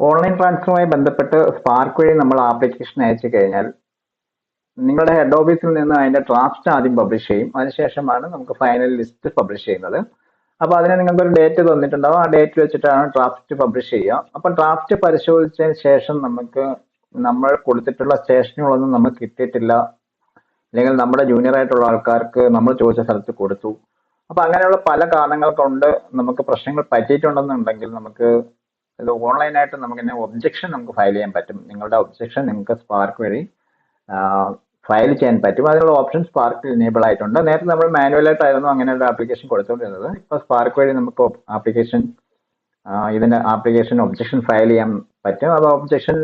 Online ട്രാൻസ്ഫറുമായി ബന്ധപ്പെട്ട് spark വഴി നമ്മൾ ആപ്ലിക്കേഷൻ അയച്ചു കഴിഞ്ഞാൽ നിങ്ങളുടെ ഹെഡ് ഓഫീസിൽ നിന്ന് അതിന്റെ ഡ്രാഫ്റ്റ് ആദ്യം പബ്ലിഷ് ചെയ്യും. അതിനുശേഷമാണ് നമുക്ക് ഫൈനൽ ലിസ്റ്റ് പബ്ലിഷ് ചെയ്യുന്നത്. അപ്പോൾ അതിന് നിങ്ങൾക്ക് ഒരു ഡേറ്റ് തന്നിട്ടുണ്ടാവും. ആ ഡേറ്റ് വെച്ചിട്ടാണ് ഡ്രാഫ്റ്റ് പബ്ലിഷ് ചെയ്യുക. അപ്പോൾ ഡ്രാഫ്റ്റ് പരിശോധിച്ചതിന് ശേഷം നമുക്ക് നമ്മൾ കൊടുത്തിട്ടുള്ള സ്റ്റേഷനുകളൊന്നും നമുക്ക് കിട്ടിയിട്ടില്ല, അല്ലെങ്കിൽ നമ്മുടെ ജൂനിയർ ആയിട്ടുള്ള ആൾക്കാർക്ക് നമ്മൾ ചോദിച്ച സ്ഥലത്ത് കൊടുത്തു, അപ്പൊ അങ്ങനെയുള്ള പല കാരണങ്ങൾ കൊണ്ട് നമുക്ക് പ്രശ്നങ്ങൾ പറ്റിയിട്ടുണ്ടെന്നുണ്ടെങ്കിൽ നമുക്ക് ഇത് ഓൺലൈനായിട്ട് നമുക്ക് തന്നെ ഒബ്ജക്ഷൻ നമുക്ക് ഫയൽ ചെയ്യാൻ പറ്റും. നിങ്ങളുടെ ഒബ്ജക്ഷൻ നിങ്ങൾക്ക് സ്പാർക്ക് വഴി ഫയൽ ചെയ്യാൻ പറ്റും. അതിനുള്ള ഓപ്ഷൻ സ്പാർക്കിൽ എനേബിൾ ആയിട്ടുണ്ട്. നേരത്തെ നമ്മൾ മാനുവലായിട്ടായിരുന്നു അങ്ങനെ ഒരു ആപ്ലിക്കേഷൻ കൊടുത്തുകൊണ്ടിരുന്നത്. ഇപ്പൊ സ്പാർക്ക് വഴി നമുക്ക് ഇതിന്റെ ആപ്ലിക്കേഷൻ ഒബ്ജക്ഷൻ ഫയൽ ചെയ്യാൻ പറ്റും. അത് ഒബ്ജക്ഷൻ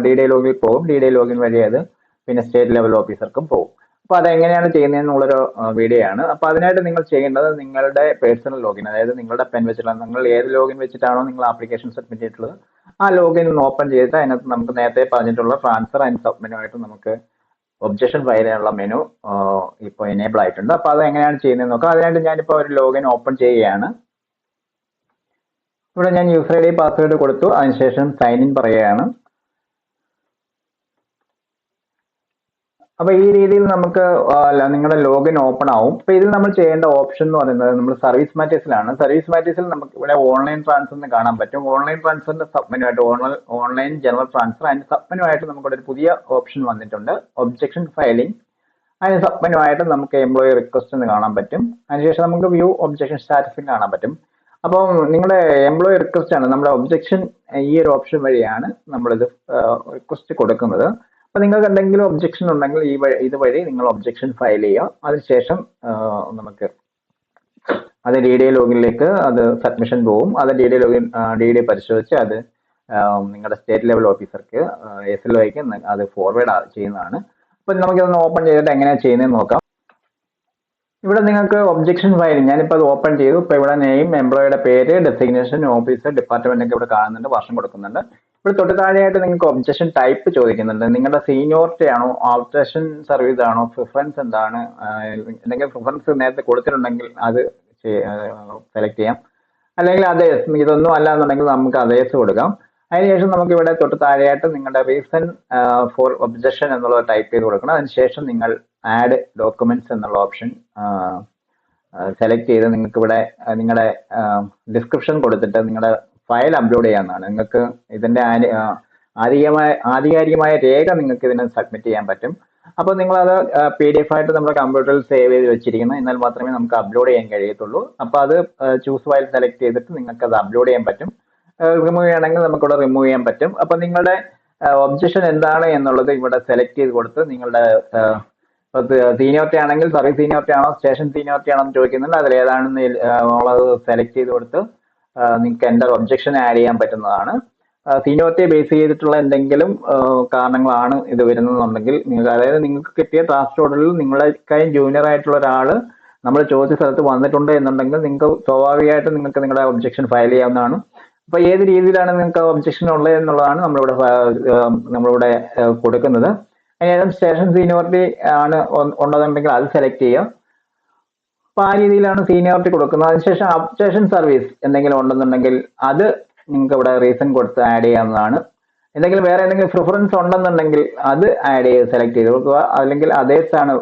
DD ലോഗിൽ പോകും. DD ലോഗിൻ വഴി അത് പിന്നെ സ്റ്റേറ്റ് ലെവൽ ഓഫീസർക്കും പോകും. അപ്പൊ അതെങ്ങനെയാണ് ചെയ്യുന്നതെന്നുള്ളൊരു വീഡിയോ ആണ്. അപ്പൊ അതിനായിട്ട് നിങ്ങൾ ചെയ്യേണ്ടത് നിങ്ങളുടെ പേഴ്സണൽ ലോഗിൻ, അതായത് നിങ്ങളുടെ പെൻ വെച്ചിട്ടുള്ള നിങ്ങൾ ഏത് ലോഗിൻ വെച്ചിട്ടാണോ നിങ്ങൾ ആപ്ലിക്കേഷൻ സബ്മിറ്റ് ചെയ്തിട്ടുള്ളത് ആ ലോഗിൻ ഒന്ന് ഓപ്പൺ ചെയ്തിട്ട് അതിനകത്ത് നമുക്ക് നേരത്തെ പറഞ്ഞിട്ടുള്ള ട്രാൻസ്ഫർ ആൻഡ് സബ്മിനുമായിട്ട് നമുക്ക് ഒബ്ജക്ഷൻ ഫയൽ ചെയ്യാനുള്ള മെനു ഇപ്പോൾ എനേബിൾ ആയിട്ടുണ്ട്. അപ്പൊ അത് എങ്ങനെയാണ് ചെയ്യുന്നത് നോക്കാം. അതിനായിട്ട് ഞാനിപ്പോൾ ഒരു ലോഗിൻ ഓപ്പൺ ചെയ്യുകയാണ്. ഇവിടെ ഞാൻ യൂസർ ID പാസ്വേഡ് കൊടുത്തു. അതിനുശേഷം സൈൻ ഇൻ പറയുകയാണ്. അപ്പൊ ഈ രീതിയിൽ നമുക്ക് നിങ്ങളുടെ ലോഗിൻ ഓപ്പൺ ആവും. അപ്പൊ ഇതിൽ നമ്മൾ ചെയ്യേണ്ട ഓപ്ഷൻ എന്ന് പറയുന്നത് നമ്മൾ സർവീസ് മാറ്റേഴ്സിലാണ്. സർവീസ് മാറ്റേഴ്സിൽ നമുക്ക് ഇവിടെ ഓൺലൈൻ ട്രാൻസ്ഫറിന് കാണാൻ പറ്റും. ഓൺലൈൻ ട്രാൻസ്ഫറിന്റെ സബ്മെനുമായിട്ട് ഓൺലൈൻ ജനറൽ ട്രാൻസ്ഫർ അതിന്റെ സബ്മെനുമായിട്ട് നമുക്കിവിടെ ഒരു പുതിയ ഓപ്ഷൻ വന്നിട്ടുണ്ട്, ഒബ്ജക്ഷൻ ഫയലിംഗ്. അതിന് സബ്മെനുമായിട്ട് നമുക്ക് എംപ്ലോയി റിക്വസ്റ്റ് എന്ന് കാണാൻ പറ്റും. അതിനുശേഷം നമുക്ക് വ്യൂ ഒബ്ജക്ഷൻ സ്റ്റാറ്റസും കാണാൻ പറ്റും. അപ്പോൾ നിങ്ങളുടെ എംപ്ലോയി റിക്വസ്റ്റ് ആണ് നമ്മുടെ ഒബ്ജക്ഷൻ. ഈ ഒരു ഓപ്ഷൻ വഴിയാണ് നമ്മളിത് റിക്വസ്റ്റ് കൊടുക്കുന്നത്. അപ്പൊ നിങ്ങൾക്ക് എന്തെങ്കിലും ഒബ്ജക്ഷൻ ഉണ്ടെങ്കിൽ ഇതുവഴി നിങ്ങൾ ഒബ്ജക്ഷൻ ഫയൽ ചെയ്യുക. അതിനുശേഷം നമുക്ക് അത് DD ലോഗിനിലേക്ക് അത് സബ്മിഷൻ പോകും. അത് DD പരിശോധിച്ച് അത് നിങ്ങളുടെ സ്റ്റേറ്റ് ലെവൽ ഓഫീസർക്ക് SLOയ്ക്ക് അത് ഫോർവേഡ് ചെയ്യുന്നതാണ്. അപ്പൊ നമുക്കിതൊന്ന് ഓപ്പൺ ചെയ്തിട്ട് എങ്ങനെയാണ് ചെയ്യുന്നതെന്ന് നോക്കാം. ഇവിടെ നിങ്ങൾക്ക് ഒബ്ജക്ഷൻ ഫയലിംഗ് ഞാനിപ്പോൾ അത് ഓപ്പൺ ചെയ്തു. ഇപ്പൊ ഇവിടെ നെയിം, എംപ്ലോയിയുടെ പേര്, ഡെസിഗ്നേഷൻ, ഓഫീസർ, ഡിപ്പാർട്ട്മെന്റ് ഒക്കെ ഇവിടെ കാണുന്നുണ്ട്, വർഷം കൊടുക്കുന്നുണ്ട്. ഇവിടെ തൊട്ട് താഴെയായിട്ട് നിങ്ങൾക്ക് ഒബ്ജക്ഷൻ ടൈപ്പ് ചോദിക്കുന്നുണ്ട്. നിങ്ങളുടെ സീനിയോറിറ്റി ആണോ, ആൾട്രേഷൻ സർവീസ് ആണോ, പ്രിഫറൻസ് എന്താണ്, എന്തെങ്കിലും പ്രിഫറൻസ് നേരത്തെ കൊടുത്തിട്ടുണ്ടെങ്കിൽ അത് സെലക്ട് ചെയ്യാം. അല്ലെങ്കിൽ അതേസ്, ഇതൊന്നും അല്ല എന്നുണ്ടെങ്കിൽ നമുക്ക് അതേസ് കൊടുക്കാം. അതിനുശേഷം നമുക്ക് ഇവിടെ തൊട്ട് താഴെയായിട്ട് നിങ്ങളുടെ റീസൺ ഫോർ ഒബ്ജക്ഷൻ എന്നുള്ളത് ടൈപ്പ് ചെയ്ത് കൊടുക്കണം. അതിനുശേഷം നിങ്ങൾ ആഡ് ഡോക്യുമെന്റ്സ് എന്നുള്ള ഓപ്ഷൻ സെലക്ട് ചെയ്ത് നിങ്ങൾക്ക് ഇവിടെ നിങ്ങളുടെ ഡിസ്ക്രിപ്ഷൻ കൊടുത്തിട്ട് നിങ്ങളുടെ ഫയൽ അപ്ലോഡ് ചെയ്യാവുന്നതാണ്. നിങ്ങൾക്ക് ഇതിന്റെ ആധികാരികമായ രേഖ നിങ്ങൾക്ക് ഇതിനെ സബ്മിറ്റ് ചെയ്യാൻ പറ്റും. അപ്പോൾ നിങ്ങളത് PDF ആയിട്ട് നമ്മുടെ കമ്പ്യൂട്ടറിൽ സേവ് ചെയ്ത് വെച്ചിരിക്കണം. എന്നാൽ മാത്രമേ നമുക്ക് അപ്ലോഡ് ചെയ്യാൻ കഴിയത്തുള്ളൂ. അപ്പോൾ അത് ചൂസ് ഫയൽ സെലക്ട് ചെയ്തിട്ട് നിങ്ങൾക്ക് അത് അപ്ലോഡ് ചെയ്യാൻ പറ്റും. റിമൂവ് ചെയ്യണമെങ്കിൽ നമുക്കിവിടെ റിമൂവ് ചെയ്യാൻ പറ്റും. അപ്പൊ നിങ്ങളുടെ ഒബ്ജക്ഷൻ എന്താണ് എന്നുള്ളത് ഇവിടെ സെലക്ട് ചെയ്ത് കൊടുത്ത് നിങ്ങളുടെ സീനിയോറിറ്റി ആണെങ്കിൽ സർവീസ് സീനിയോറിറ്റി ആണോ, സ്റ്റേഷൻ സീനിയോറിറ്റി ആണോ എന്ന് ചോദിക്കുന്നുണ്ട്. അതിൽ ഏതാണെന്ന് ഉള്ളത് സെലക്ട് ചെയ്ത് കൊടുത്ത് നിങ്ങൾക്ക് എൻ്റെ ഒബ്ജക്ഷൻ ആഡ് ചെയ്യാൻ പറ്റുന്നതാണ്. സീനിയോറിറ്റിയെ ബേസ് ചെയ്തിട്ടുള്ള എന്തെങ്കിലും കാരണങ്ങളാണ് ഇത് വരുന്നതെന്നുണ്ടെങ്കിൽ നിങ്ങൾക്ക്, അതായത് നിങ്ങൾക്ക് കിട്ടിയ ട്രാൻസ്ഫർ ഓർഡറിൽ നിങ്ങളെക്കാളും ജൂനിയർ ആയിട്ടുള്ള ഒരാൾ നമ്മൾ ചോദിച്ച സ്ഥലത്ത് വന്നിട്ടുണ്ട് എന്നുണ്ടെങ്കിൽ നിങ്ങൾക്ക് സ്വാഭാവികമായിട്ട് നിങ്ങൾക്ക് നിങ്ങളുടെ ഒബ്ജക്ഷൻ ഫയൽ ചെയ്യാവുന്നതാണ്. അപ്പൊ ഏത് രീതിയിലാണ് നിങ്ങൾക്ക് ഒബ്ജക്ഷൻ ഉള്ളത് എന്നുള്ളതാണ് നമ്മളിവിടെ കൊടുക്കുന്നത്. അതിനേരം സ്റ്റേഷൻ സീനിയോറിറ്റി ആണ് ഉള്ളതെന്നുണ്ടെങ്കിൽ അത് സെലക്ട് ചെയ്യുക. അപ്പൊ ആ രീതിയിലാണ് സീനിയോറിറ്റി കൊടുക്കുന്നത്. അതിനുശേഷം അപ്ഡേഷൻ സർവീസ് എന്തെങ്കിലും ഉണ്ടെന്നുണ്ടെങ്കിൽ അത് നിങ്ങൾക്ക് ഇവിടെ റീസൺ കൊടുത്ത് ആഡ് ചെയ്യാവുന്നതാണ്. എന്തെങ്കിലും വേറെ എന്തെങ്കിലും പ്രിഫറൻസ് ഉണ്ടെന്നുണ്ടെങ്കിൽ അത് ആഡ് ചെയ്ത് സെലക്ട് ചെയ്ത് കൊടുക്കുക. അല്ലെങ്കിൽ അതേസാണ്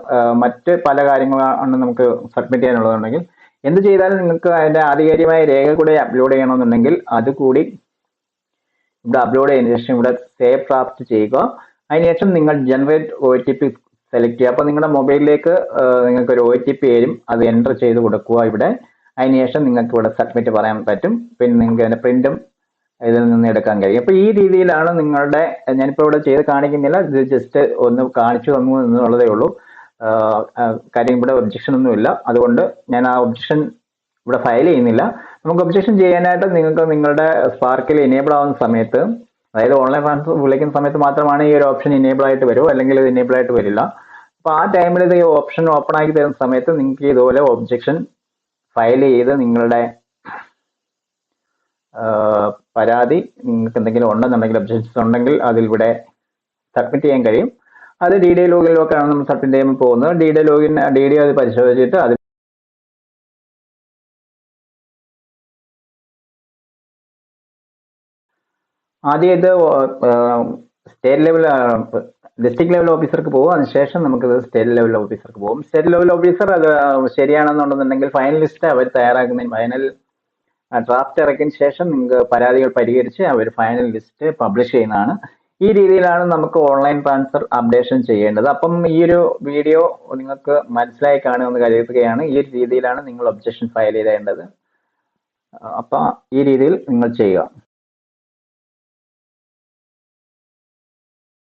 മറ്റ് പല കാര്യങ്ങളാണ് നമുക്ക് സബ്മിറ്റ് ചെയ്യാനുള്ളതുണ്ടെങ്കിൽ എന്ത് ചെയ്താലും നിങ്ങൾക്ക് അതിന്റെ ആധികാരികമായ രേഖ കൂടെ അപ്ലോഡ് ചെയ്യണമെന്നുണ്ടെങ്കിൽ അത് കൂടി ഇവിടെ അപ്ലോഡ് ചെയ്തതിനു ശേഷം ഇവിടെ സേവ് ഡ്രാഫ്റ്റ് ചെയ്യുക. അതിനുശേഷം നിങ്ങൾ ജനറേറ്റ് OTP സെലക്ട് ചെയ്യുക. അപ്പോൾ നിങ്ങളുടെ മൊബൈലിലേക്ക് നിങ്ങൾക്ക് ഒരു OTP വരും, അത് എൻ്റർ ചെയ്ത് കൊടുക്കുക ഇവിടെ. അതിനുശേഷം നിങ്ങൾക്ക് ഇവിടെ സബ്മിറ്റ് പറയാൻ പറ്റും. പിന്നെ നിങ്ങൾക്ക് അതിന്റെ പ്രിന്റും ഇതിൽ നിന്ന് എടുക്കാൻ കഴിയും. അപ്പൊ ഈ രീതിയിലാണ് നിങ്ങളുടെ, ഞാനിപ്പോൾ ഇവിടെ ചെയ്ത് കാണിക്കുന്നില്ല, ഇത് ജസ്റ്റ് ഒന്ന് കാണിച്ചു തന്നു എന്നുള്ളതേ ഉള്ളൂ. കാര്യം ഇവിടെ ഒബ്ജക്ഷൻ ഒന്നുമില്ല, അതുകൊണ്ട് ഞാൻ ആ ഒബ്ജക്ഷൻ ഇവിടെ ഫയൽ ചെയ്യുന്നില്ല. നമുക്ക് ഒബ്ജക്ഷൻ ചെയ്യാനായിട്ട് നിങ്ങൾക്ക് നിങ്ങളുടെ സ്പാർക്കിൽ എനേബിൾ ആവുന്ന സമയത്ത്, അതായത് ഓൺലൈൻ ട്രാൻസ്ഫർ വിളിക്കുന്ന സമയത്ത് മാത്രമാണ് ഈ ഒരു ഓപ്ഷൻ എനേബിൾ ആയിട്ട് വരുമോ, അല്ലെങ്കിൽ ഇത് എനേബിൾ ആയിട്ട് വരില്ല. അപ്പൊ ആ ടൈമിൽ ഇത് ഓപ്ഷൻ ഓപ്പൺ ആക്കി തരുന്ന സമയത്ത് നിങ്ങൾക്ക് ഇതുപോലെ ഒബ്ജക്ഷൻ ഫയൽ ചെയ്ത് നിങ്ങളുടെ പരാതി നിങ്ങൾക്ക് എന്തെങ്കിലും ഉണ്ടെന്നുണ്ടെങ്കിൽ, ഒബ്ജക്ഷൻസ് ഉണ്ടെങ്കിൽ അതിലൂടെ സബ്മിറ്റ് ചെയ്യാൻ കഴിയും. അത് DD ലോഗിനിലൊക്കെയാണ് നമ്മൾ സബ്മിറ്റ് ചെയ്യുമ്പോൾ പോകുന്നത്. DD അത് പരിശോധിച്ചിട്ട് അത് ആദ്യം ഇത് സ്റ്റേറ്റ് ലെവൽ ഡിസ്ട്രിക്ട് ലെവൽ ഓഫീസർക്ക് പോകും. അതിനുശേഷം നമുക്കിത് സ്റ്റേറ്റ് ലെവൽ ഓഫീസർക്ക് പോകും. സ്റ്റേറ്റ് ലെവൽ ഓഫീസർ അത് ശരിയാണെന്നുണ്ടെന്നുണ്ടെങ്കിൽ ഫൈനൽ ലിസ്റ്റ് അവർ തയ്യാറാക്കുന്നതിന് ഫൈനൽ ഡ്രാഫ്റ്റ് ഇറക്കിയതിന് ശേഷം നിങ്ങൾക്ക് പരാതികൾ പരിഹരിച്ച് അവർ ഫൈനൽ ലിസ്റ്റ് പബ്ലിഷ് ചെയ്യുന്നതാണ്. ഈ രീതിയിലാണ് നമുക്ക് ഓൺലൈൻ ട്രാൻസ്ഫർ അപ്ഡേഷൻ ചെയ്യേണ്ടത്. അപ്പം ഈ ഒരു വീഡിയോ നിങ്ങൾക്ക് മനസ്സിലായി കാണുമെന്ന് കരുതുകയാണ്. ഈ ഒരു രീതിയിലാണ് നിങ്ങൾ ഒബ്ജക്ഷൻ ഫയൽ ചെയ്യേണ്ടത്. അപ്പം ഈ രീതിയിൽ നിങ്ങൾ ചെയ്യുക.